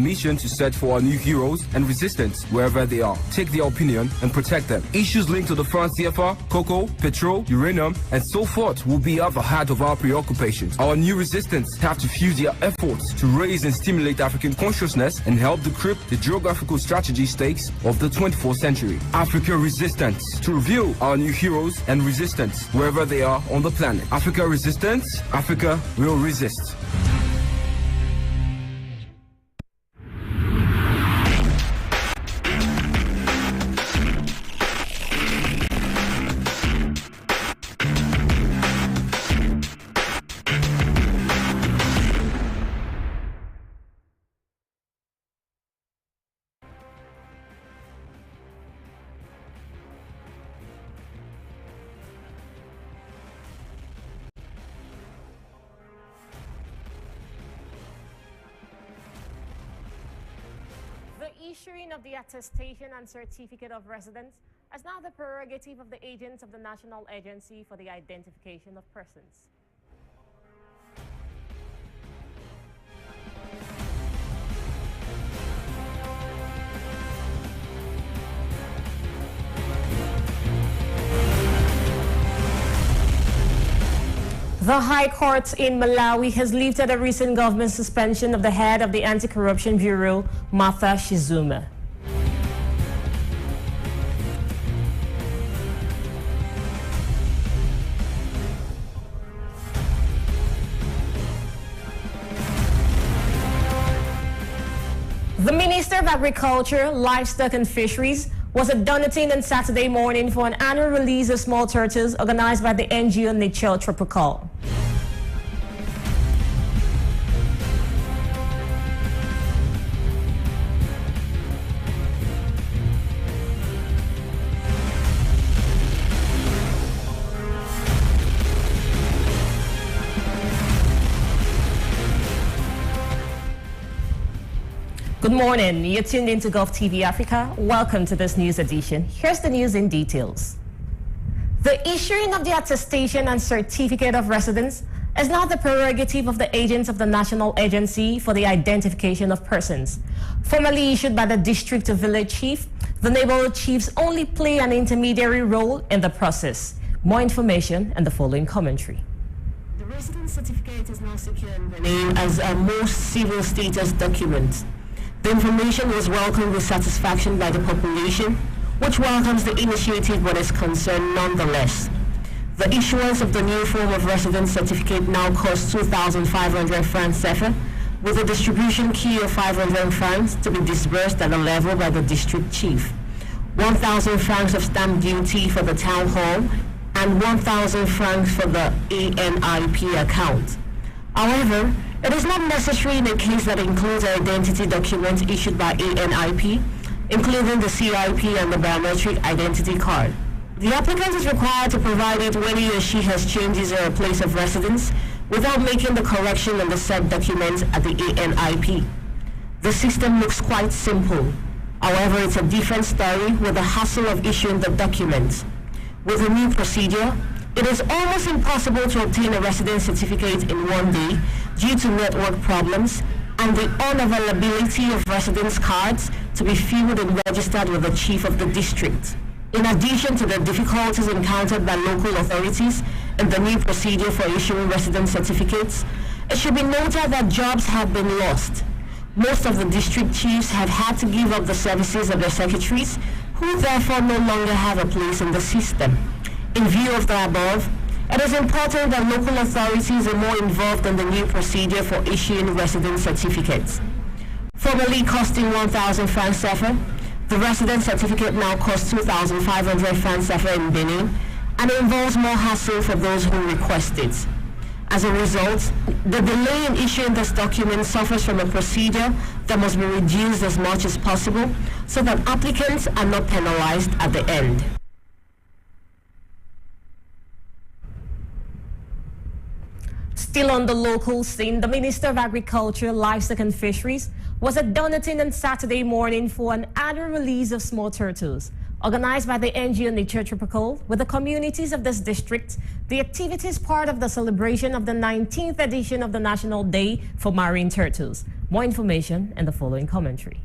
Mission to search for our new heroes and resistance wherever they are. Take their opinion and protect them. Issues linked to the France CFA, cocoa, petrol, uranium, and so forth will be at the heart of our preoccupations. Our new resistance have to fuse their efforts to raise and stimulate African consciousness and help decrypt the geographical strategy stakes of the 24th century. Africa Resistance, to reveal our new heroes and resistance wherever they are on the planet. Africa Resistance, Africa will resist. The issuing of the attestation and certificate of residence is now the prerogative of the agents of the National Agency for the Identification of Persons. The High Court in Malawi has lifted a recent government suspension of the head of the Anti-Corruption Bureau, Martha Shizuma. The Minister of Agriculture, Livestock and Fisheries was at Donington on Saturday morning for an annual release of small turtles organized by the NGO Nature Tropical. Good morning. You're tuned into Golfe TV Africa. Welcome to this news edition. Here's the news in details. The issuing of the attestation and certificate of residence is now the prerogative of the agents of the National Agency for the Identification of Persons. Formerly issued by the district or village chief, the neighborhood chiefs only play an intermediary role in the process. More information and the following commentary. The residence certificate is now secure in the name as a most civil status document. The information was welcomed with satisfaction by the population, which welcomes the initiative but is concerned nonetheless. The issuance of the new form of residence certificate now costs 2,500 francs CFA, with a distribution key of 500 francs to be disbursed at a level by the district chief, 1,000 francs of stamp duty for the town hall, and 1,000 francs for the ANIP account. However, it is not necessary in a case that includes an identity document issued by ANIP, including the CIP and the biometric identity card. The applicant is required to provide it when he or she has changed his or her place of residence without making the correction on the said document at the ANIP. The system looks quite simple. However, it's a different story with the hassle of issuing the document. With the new procedure, it is almost impossible to obtain a residence certificate in one day due to network problems and the unavailability of residence cards to be filled and registered with the chief of the district. In addition to the difficulties encountered by local authorities in the new procedure for issuing residence certificates, it should be noted that jobs have been lost. Most of the district chiefs have had to give up the services of their secretaries, who therefore no longer have a place in the system. In view of the above, it is important that local authorities are more involved in the new procedure for issuing residence certificates. Formerly costing 1,000 francs CFA, the residence certificate now costs 2,500 francs CFA in Benin, and it involves more hassle for those who request it. As a result, the delay in issuing this document suffers from a procedure that must be reduced as much as possible so that applicants are not penalized at the end. Still on the local scene, the Minister of Agriculture, Livestock and Fisheries was at Donington on Saturday morning for an annual release of small turtles. Organized by the NGO Nature Tropical with the communities of this district, the activity is part of the celebration of the 19th edition of the National Day for Marine Turtles. More information in the following commentary.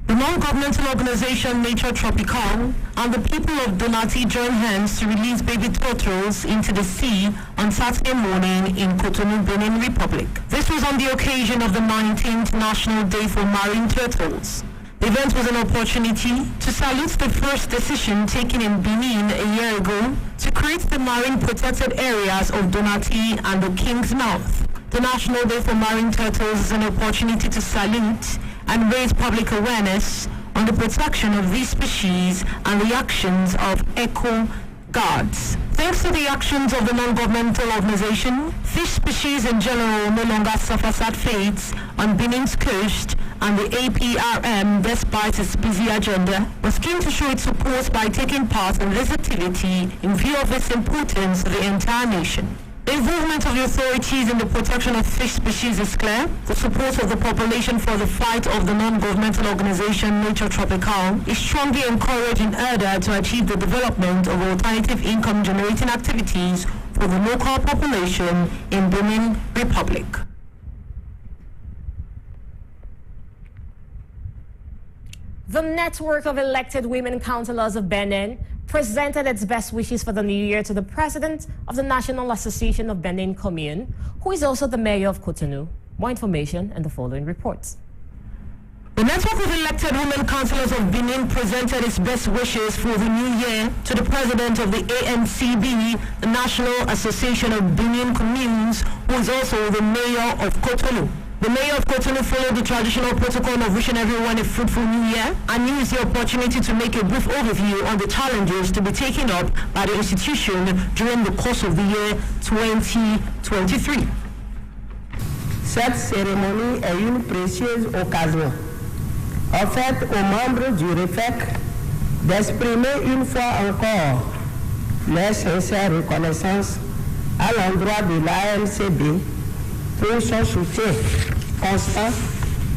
The non-governmental organization Nature Tropical and the people of Donati joined hands to release baby turtles into the sea on Saturday morning in Cotonou, Benin Republic. This was on the occasion of the 19th National Day for Marine Turtles. The event was an opportunity to salute the first decision taken in Benin a year ago to create the marine protected areas of Donati and the King's Mouth. The National Day for Marine Turtles is an opportunity to salute and raise public awareness on the protection of these species and the actions of eco-guards. Thanks to the actions of the non-governmental organization, fish species in general no longer suffer sad fates on Benin's coast, and the APRM, despite its busy agenda, was keen to show its support by taking part in this activity in view of its importance to the entire nation. The involvement of the authorities in the protection of fish species is clear. The support of the population for the fight of the non-governmental organization Nature Tropical is strongly encouraged in order to achieve the development of alternative income-generating activities for the local population in Benin Republic. The network of elected women councillors of Benin presented its best wishes for the new year to the president of the National Association of Benin Commune, who is also the mayor of Cotonou. More information in the following reports. The network of elected women councillors of Benin presented its best wishes for the new year to the president of the ANCB, the National Association of Benin Communes, who is also the mayor of Cotonou. The mayor of Cotonou followed the traditional protocol of wishing everyone a fruitful new year and used the opportunity to make a brief overview on the challenges to be taken up by the institution during the course of the year 2023. Cette cérémonie est une précieuse occasion offerte aux membres du REFEC d'exprimer une fois encore leur sincère reconnaissance à l'endroit de l'ANCB pour son soutien constant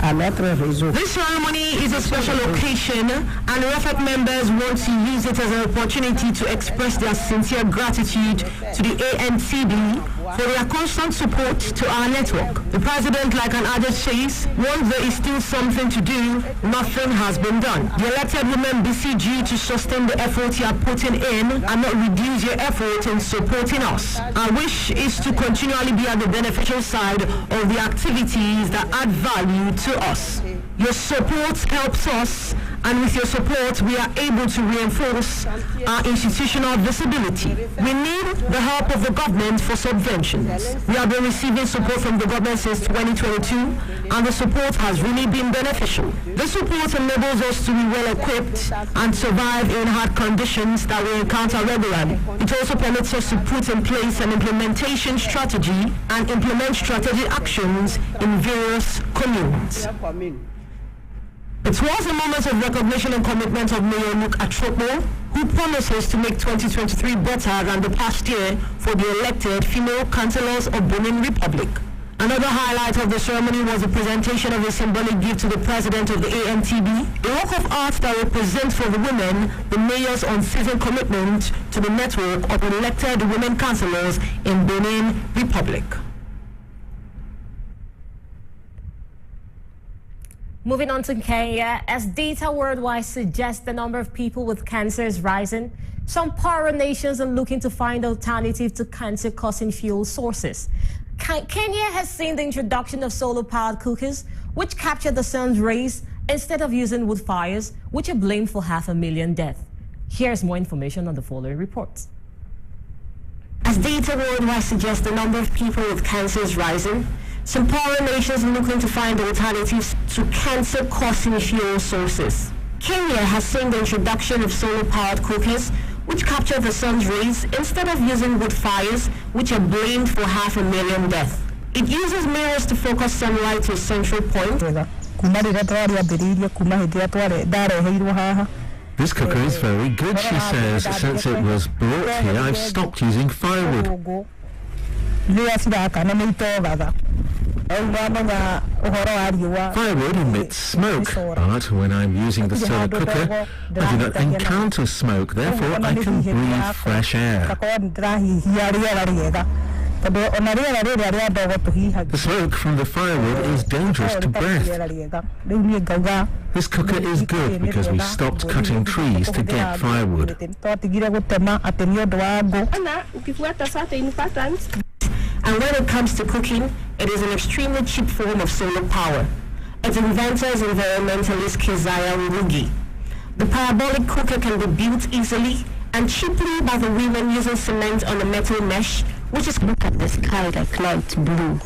à notre réseau. This ceremony is a special occasion, and REFEC members want to use it as an opportunity to express their sincere gratitude to the ANCB for their constant support to our network. The president, like an adage says, once there is still something to do, nothing has been done. The elected women beseech you to sustain the effort you are putting in and not reduce your effort in supporting us. Our wish is to continually be at the beneficial side of the activities that add value to us. Your support helps us, and with your support we are able to reinforce our institutional visibility. We need the help of the government for subventions. We have been receiving support from the government since 2022, and the support has really been beneficial. The support enables us to be well equipped and survive in hard conditions that we encounter regularly. It also permits us to put in place an implementation strategy and implement strategic actions in various communes. It was a moment of recognition and commitment of Mayor Luke Atropo, who promises to make 2023 better than the past year for the elected female councillors of Benin Republic. Another highlight of the ceremony was the presentation of a symbolic gift to the president of the ANTB, a work of art that represents for the women the mayor's unceasing commitment to the network of elected women councillors in Benin Republic. Moving on to Kenya, as data worldwide suggests the number of people with cancer is rising, some poorer nations are looking to find alternatives to cancer-causing fuel sources. Kenya has seen the introduction of solar-powered cookers, which capture the sun's rays instead of using wood fires, which are blamed for 500,000 deaths. Here's more information on the following reports. As data worldwide suggests the number of people with cancer is rising, some poorer nations are looking to find alternatives to cancer-causing fuel sources. Kenya has seen the introduction of solar-powered cookers, which capture the sun's rays instead of using wood fires, which are blamed for 500,000 deaths. It uses mirrors to focus sunlight to a central point. This cooker is very good, she says. Since it was brought here, I've stopped using firewood. Firewood emits smoke, but when I'm using the solar cooker, I do not encounter smoke, therefore I can breathe fresh air. The smoke from the firewood is dangerous to breath. This cooker is good because we stopped cutting trees to get firewood. And when it comes to cooking, it is an extremely cheap form of solar power. Its inventor is environmentalist Hazel OGOIGBE. The parabolic cooker can be built easily and cheaply by the women using cement on a metal mesh, which is... Look at the sky like light blue.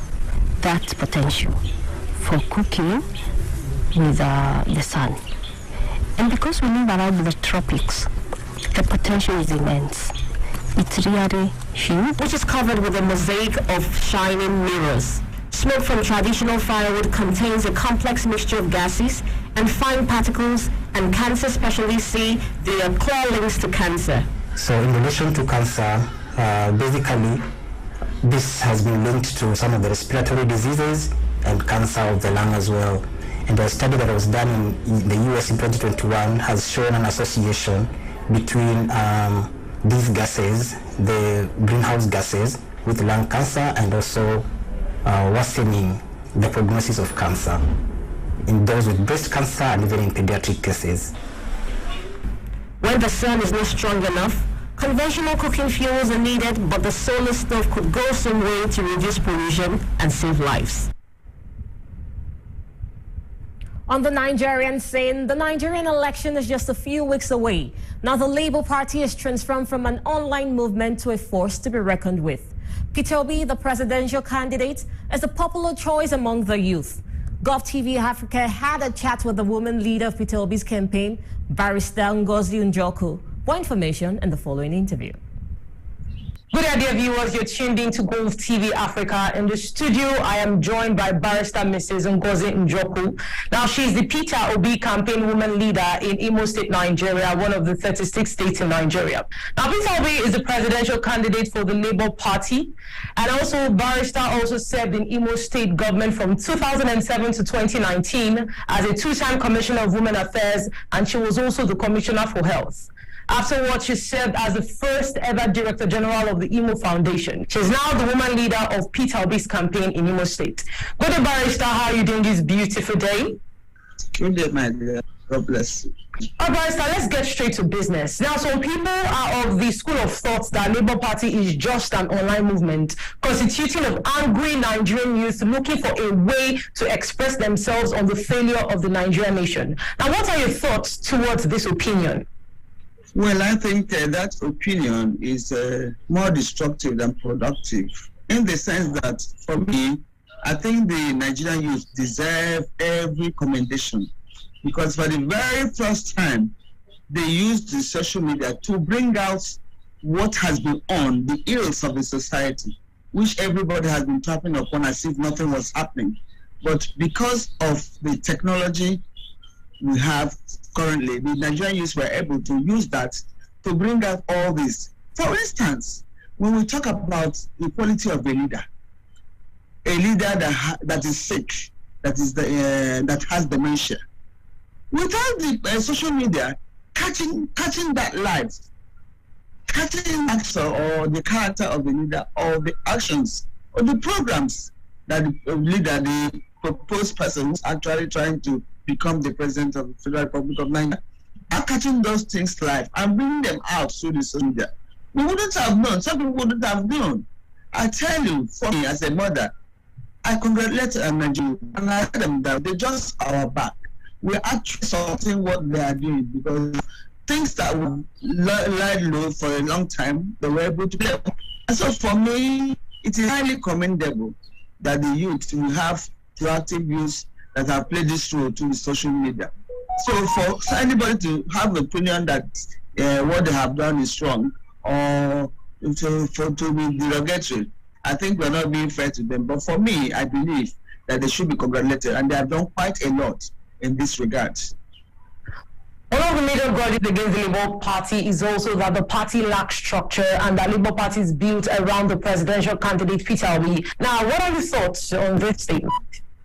That's potential for cooking with the sun. And because we live around the tropics, the potential is immense. It's really huge. Which is covered with a mosaic of shining mirrors. Smoke from traditional firewood contains a complex mixture of gases and fine particles, and cancer specialists say they are clear links to cancer. So in relation to cancer, basically this has been linked to some of the respiratory diseases and cancer of the lung as well. And a study that was done in the US in 2021 has shown an association between these gases, the greenhouse gases, with lung cancer and also worsening the prognosis of cancer in those with breast cancer and even in pediatric cases. When the sun is not strong enough, conventional cooking fuels are needed, but the solar stove could go some way to reduce pollution and save lives. On the Nigerian scene, the Nigerian election is just a few weeks away. Now the Labour Party has transformed from an online movement to a force to be reckoned with. Peter Obi, the presidential candidate, is a popular choice among the youth. Golfe AFRCA had a chat with the woman leader of Peter Obi's campaign, Barrister Ngozi Njoku. More information in the following interview. Good day, dear viewers. You're tuned in to Golfe AFRCA. In the studio, I am joined by Barrister Mrs. Ngozi Njoku. Now, she's the Peter Obi campaign woman leader in Imo State, Nigeria, one of the 36 states in Nigeria. Now, Peter Obi is the presidential candidate for the Labour Party, and also Barrister also served in Imo State government from 2007 to 2019 as a two-time Commissioner of Women Affairs, and she was also the Commissioner for Health. Afterwards, she served as the first ever Director General of the Imo Foundation. She's now the woman leader of Peter Obi's campaign in Imo State. Good day, Barrister. How are you doing this beautiful day? Good day, my dear. God bless you. Barrister, let's get straight to business. Now, some people are of the school of thought that Labour Party is just an online movement constituting of angry Nigerian youth looking for a way to express themselves on the failure of the Nigerian nation. Now, what are your thoughts towards this opinion? Well, I think that opinion is more destructive than productive, in the sense that, for me, I think the Nigerian youth deserve every commendation, because for the very first time, they used the social media to bring out what has been on, the ills of the society, which everybody has been tapping upon as if nothing was happening. But because of the technology we have currently, the Nigerian youth were able to use that to bring out all this. For instance, when we talk about the quality of a leader that is sick, that has dementia, without the social media catching that life, catching actor or the character of the leader, or the actions or the programs that the leader, the proposed person who's actually trying to become the president of the Federal Republic of Nigeria, are catching those things live and bringing them out through the social media. We wouldn't have known. Some people wouldn't have known. I tell you, for me as a mother, I congratulate Nigeria, and I tell them that they just our back. We're actually sorting what they are doing, because things that were lied low for a long time, they were able to play. And so for me, it is highly commendable that the youth will have proactive use that have played this role to the social media. So for anybody to have an opinion that what they have done is wrong, or to be derogatory, I think we're not being fair to them. But for me, I believe that they should be congratulated, and they have done quite a lot in this regard. One of the major grudges against the Labour Party is also that the party lacks structure, and that Labour Party is built around the presidential candidate Peter Obi. Now, what are your thoughts on this statement?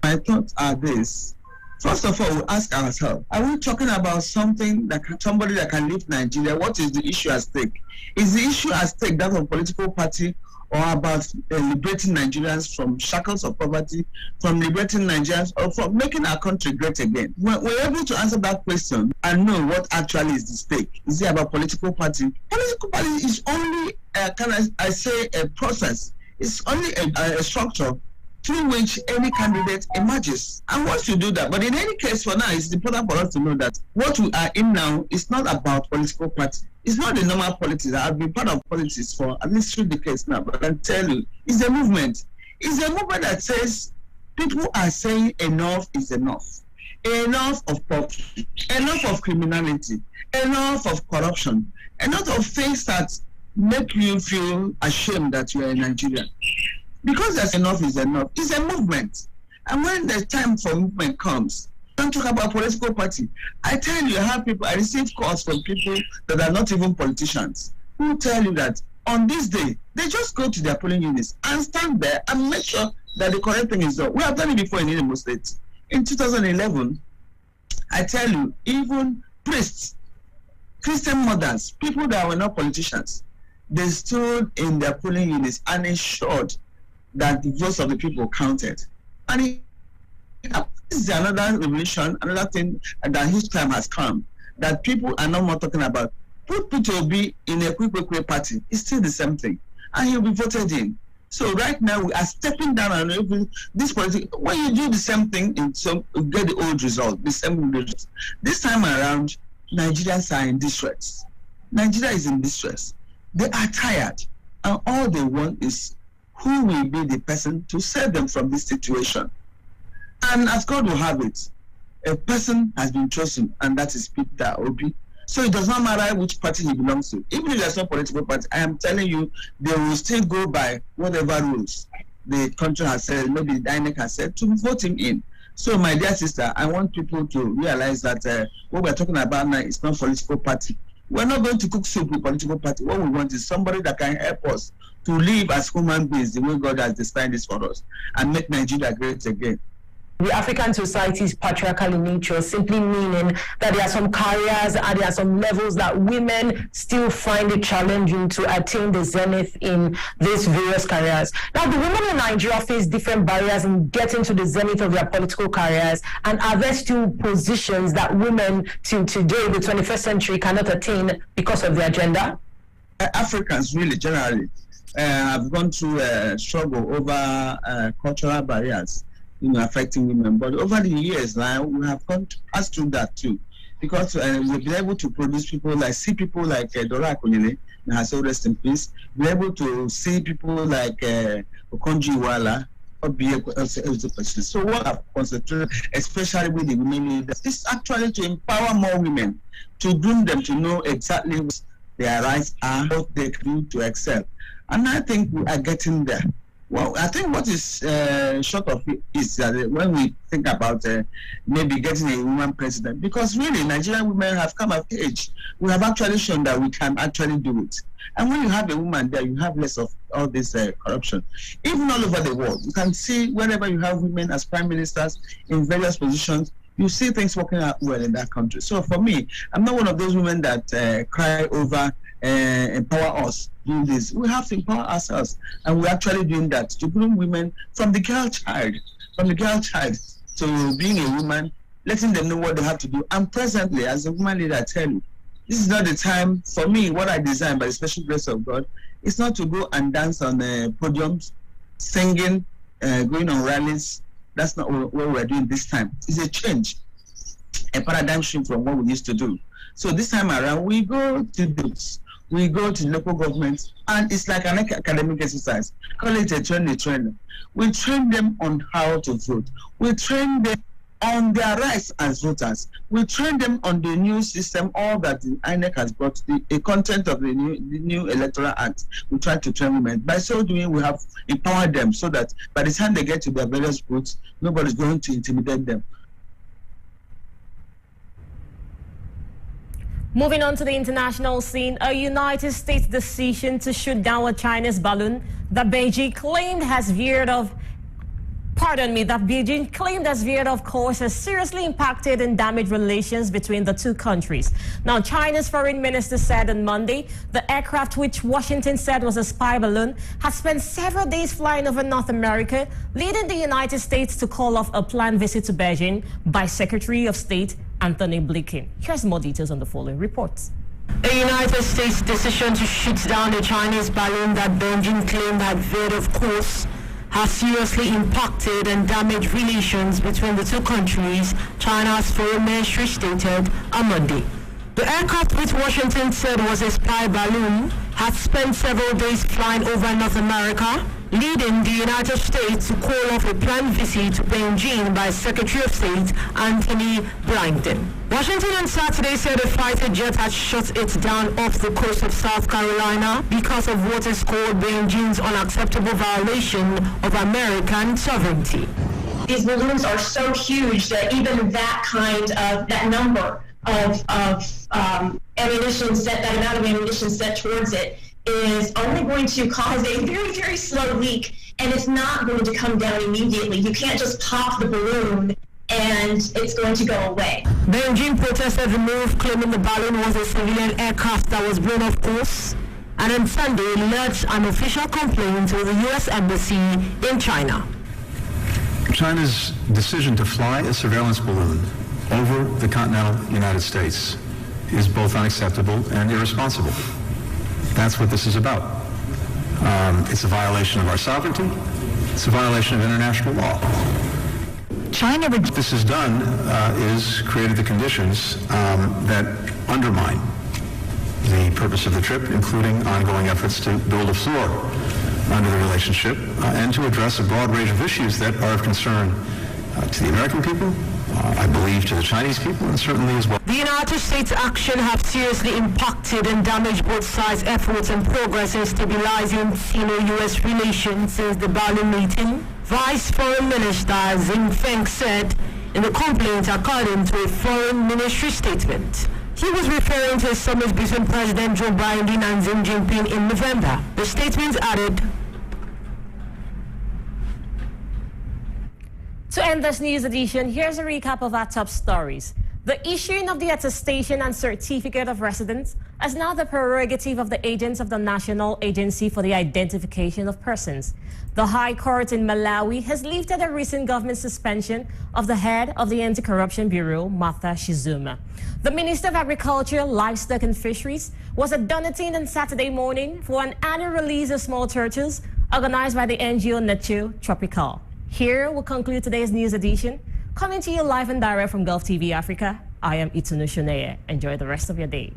My thoughts are this. First of all, we ask ourselves, are we talking about something that somebody that can lift Nigeria? What is the issue at stake? Is the issue at stake that of a political party, or about liberating Nigerians from shackles of poverty, from liberating Nigerians, or from making our country great again? When we're able to answer that question and know what actually is the stake. Is it about political party? Political party is only, I say, a process. It's only a structure through which any candidate emerges. And once you do that, but in any case for now, it's important for us to know that what we are in now is not about political party. It's not the normal politics. I've been part of politics for at least 3 decades now, but I can tell you, it's a movement. It's a movement that says people are saying enough is enough. Enough of poverty, enough of criminality, enough of corruption, enough of things that make you feel ashamed that you are a Nigerian. Because there's enough is enough. It's a movement. And when the time for movement comes, don't talk about political party. I tell you, I receive calls from people that are not even politicians who tell you that on this day, they just go to their polling units and stand there and make sure that the correct thing is done. We have done it before in Imo State. In 2011, I tell you, even priests, Christian mothers, people that were not politicians, they stood in their polling units and ensured that the votes of the people counted. And this is another revolution, another thing that his time has come, that people are no more talking about. Put Peter Obi in a quick party, it's still the same thing. And he'll be voted in. So right now we are stepping down on this politics. When you do the same thing, you get the old result, the same result. This time around, Nigerians are in distress. Nigeria is in distress. They are tired. And all they want is who will be the person to save them from this situation. And as God will have it, a person has been chosen, and that is Peter Obi. So it does not matter which party he belongs to. Even if there's no political party, I am telling you, they will still go by whatever rules the country has said, maybe the INEC has said, to vote him in. So my dear sister, I want people to realize that what we're talking about now is not political party. We're not going to cook soup with political party. What we want is somebody that can help us to live as human beings the way God has designed this for us and make Nigeria great again. The African society is patriarchal in nature, simply meaning that there are some careers and there are some levels that women still find it challenging to attain the zenith in these various careers. Now, the women in Nigeria face different barriers in getting to the zenith of their political careers, and are there still positions that women till today, the 21st century, cannot attain because of their gender? Africans really generally have gone through a struggle over cultural barriers, affecting women. But over the years now, we have passed through that too, because we've been able to produce people like Dora Akonile, may her soul rest in peace. We're able to see people like Okonjo Iweala. So what I've concentrated, especially with the women leaders, is actually to empower more women, to groom them to know exactly what their rights are, what they can do to excel. And I think we are getting there. Well, I think what is short of it is that when we think about maybe getting a woman president, because really Nigerian women have come of age. We have actually shown that we can actually do it. And when you have a woman there, you have less of all this corruption. Even all over the world, you can see whenever you have women as prime ministers in various positions, you see things working out well in that country. So for me, I'm not one of those women that cry over empower us, do this. We have to empower ourselves, and we're actually doing that to groom women from the girl child to being a woman, letting them know what they have to do. And presently, as a woman leader, I tell you, this is not the time for me. What I designed by the special grace of God is not to go and dance on podiums, singing, going on rallies. That's not what we're doing this time. It's a change, a paradigm shift from what we used to do. So this time around, we go to those. We go to local governments, and it's like an academic exercise. Call it a trainer. We train them on how to vote. We train them on their rights as voters. We train them on the new system, all that the INEC has brought, the content of the new electoral act. We try to train women. By so doing, we have empowered them so that by the time they get to their various booths, nobody's going to intimidate them. Moving on to the international scene, a United States decision to shoot down a Chinese balloon that Beijing claimed has veered off Pardon me, that Beijing claimed as veered off course has seriously impacted and damaged relations between the two countries. Now, China's foreign minister said on Monday the aircraft, which Washington said was a spy balloon, had spent several days flying over North America, leading the United States to call off a planned visit to Beijing by Secretary of State Anthony Blinken. Here's more details on the following reports. The United States' decision to shoot down the Chinese balloon that Beijing claimed had veered off course has seriously impacted and damaged relations between the two countries, China's foreign ministry stated on Monday. The aircraft, which Washington said was a spy balloon, had spent several days flying over North America, leading the United States to call off a planned visit to Beijing by Secretary of State Anthony Blinken. Washington on Saturday said a fighter jet had shot it down off the coast of South Carolina because of what is called Beijing's unacceptable violation of American sovereignty. These balloons are so huge that even that number of ammunition set, that amount of ammunition set towards it, is only going to cause a very, very slow leak, and it's not going to come down immediately. You can't just pop the balloon and it's going to go away. Beijing protested the move, claiming the balloon was a civilian aircraft that was blown off course, and on Sunday lodged an official complaint with the U.S. Embassy in China. China's decision to fly a surveillance balloon over the continental United States is both unacceptable and irresponsible. That's what this is about. It's a violation of our sovereignty. It's a violation of international law. China, what this has done is created the conditions that undermine the purpose of the trip, including ongoing efforts to build a floor under the relationship and to address a broad range of issues that are of concern to the American people, I believe to the Chinese people, and certainly as well. The United States' action have seriously impacted and damaged both sides' efforts and progress in stabilizing Sino-U.S. relations since the Bali meeting, Vice Foreign Minister Xing Feng said in the complaint, according to a Foreign Ministry statement. He was referring to a summit between President Joe Biden and Xi Jinping in November. The statement added, to end this news edition, here's a recap of our top stories. The issuing of the attestation and certificate of residence is now the prerogative of the agents of the National Agency for the Identification of Persons. The High Court in Malawi has lifted a recent government suspension of the head of the Anti-Corruption Bureau, Martha Shizuma. The Minister of Agriculture, Livestock and Fisheries was at Donatien on Saturday morning for an annual release of small turtles organized by the NGO Nature Tropical. Here we'll conclude today's news edition. Coming to you live and direct from Golfe TV Africa, I am Itunu Shuneye. Enjoy the rest of your day.